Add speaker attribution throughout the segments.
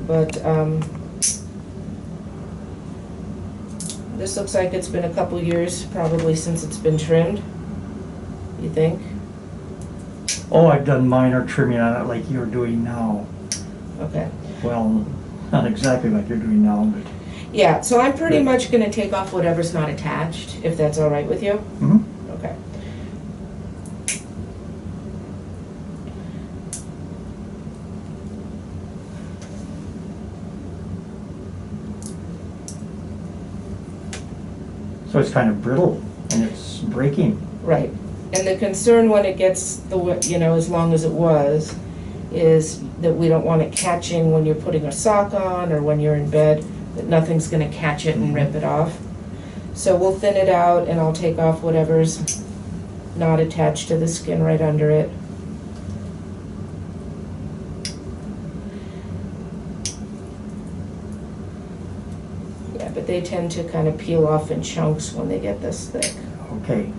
Speaker 1: But this looks like it's been a couple years probably since it's been trimmed. You think?
Speaker 2: Oh, I've done minor trimming on it like you're doing now.
Speaker 1: Okay.
Speaker 2: Well, not exactly like you're doing now, but...
Speaker 1: Yeah, so I'm pretty much going to take off whatever's not attached, if that's all right with you. Okay.
Speaker 2: So it's kind of brittle and it's breaking.
Speaker 1: Right. And the concern when it gets as long as it was, is that we don't want it catching when you're putting a sock on or when you're in bed, that nothing's going to catch it and rip it off. So we'll thin it out and I'll take off whatever's not attached to the skin right under it. Yeah, but they tend to kind of peel off in chunks when they get this thick.
Speaker 2: Okay.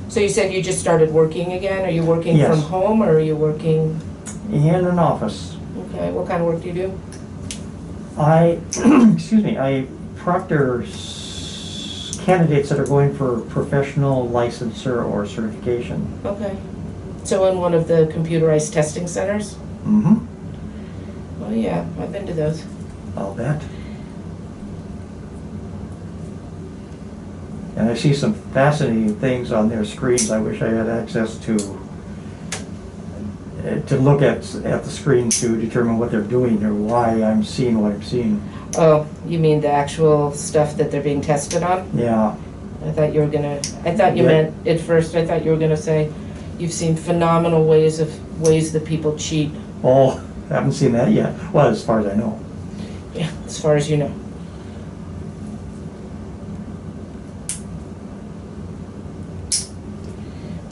Speaker 1: So you said you just started working again? Are you working
Speaker 2: Yes.
Speaker 1: from home or are you working?
Speaker 2: In an office.
Speaker 1: Okay, what kind of work do you do?
Speaker 2: Excuse me, I proctor candidates that are going for professional licensure or certification.
Speaker 1: Okay. So in one of the computerized testing centers? Oh yeah, I've been to those.
Speaker 2: I'll bet. And I see some fascinating things on their screens. I wish I had access to look at the screen to determine what they're doing or why I'm seeing what I'm seeing.
Speaker 1: Oh, you mean the actual stuff that they're being tested on?
Speaker 2: Yeah.
Speaker 1: I thought you meant at first, I thought you were gonna say you've seen phenomenal ways that people cheat.
Speaker 2: Oh, haven't seen that yet. Well, as far as I know.
Speaker 1: Yeah, as far as you know.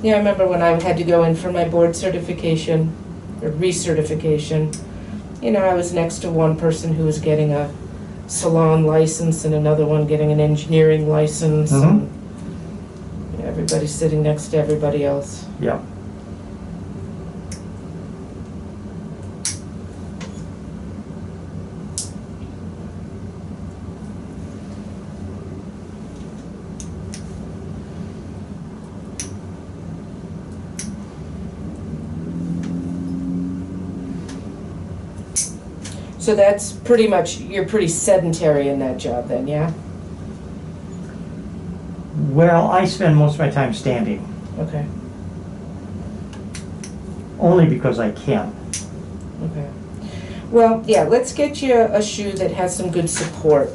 Speaker 1: Yeah, I remember when I had to go in for my board certification, or recertification, I was next to one person who was getting a salon license and another one getting an engineering license. And everybody's sitting next to everybody else.
Speaker 2: Yeah.
Speaker 1: So that's pretty much, you're pretty sedentary in that job then, yeah?
Speaker 2: Well, I spend most of my time standing.
Speaker 1: Okay.
Speaker 2: Only because I can.
Speaker 1: Okay. Well, yeah, let's get you a shoe that has some good support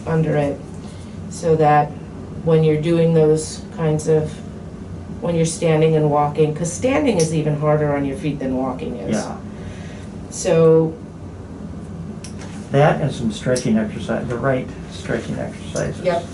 Speaker 1: under it so that when you're doing those kinds of, when you're standing and walking, because standing is even harder on your feet than walking is.
Speaker 2: Yeah.
Speaker 1: So
Speaker 2: that and some stretching exercise, the right stretching exercises.
Speaker 1: Yep.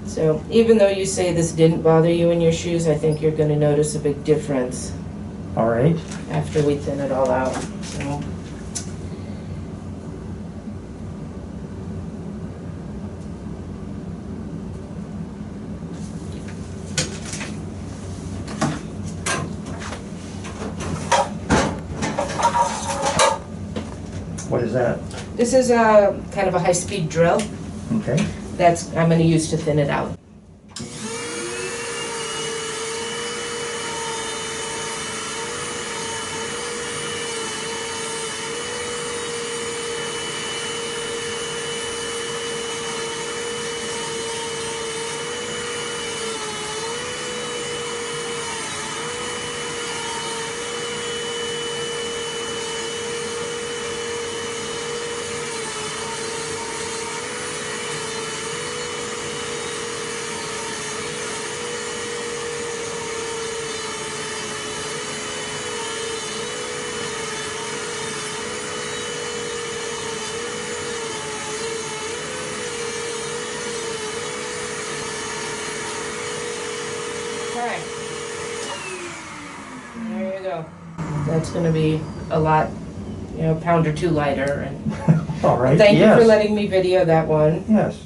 Speaker 1: So even though you say this didn't bother you in your shoes, I think you're going to notice a big difference.
Speaker 2: All right.
Speaker 1: After we thin it all out. So.
Speaker 2: What is that?
Speaker 1: This is a kind of a high-speed drill.
Speaker 2: Okay.
Speaker 1: I'm going to use to thin it out. Okay. There you go. That's gonna be a lot, you know, a pound or two lighter. And
Speaker 2: All right,
Speaker 1: thank you for
Speaker 2: yes.
Speaker 1: letting me video that one.
Speaker 2: Yes.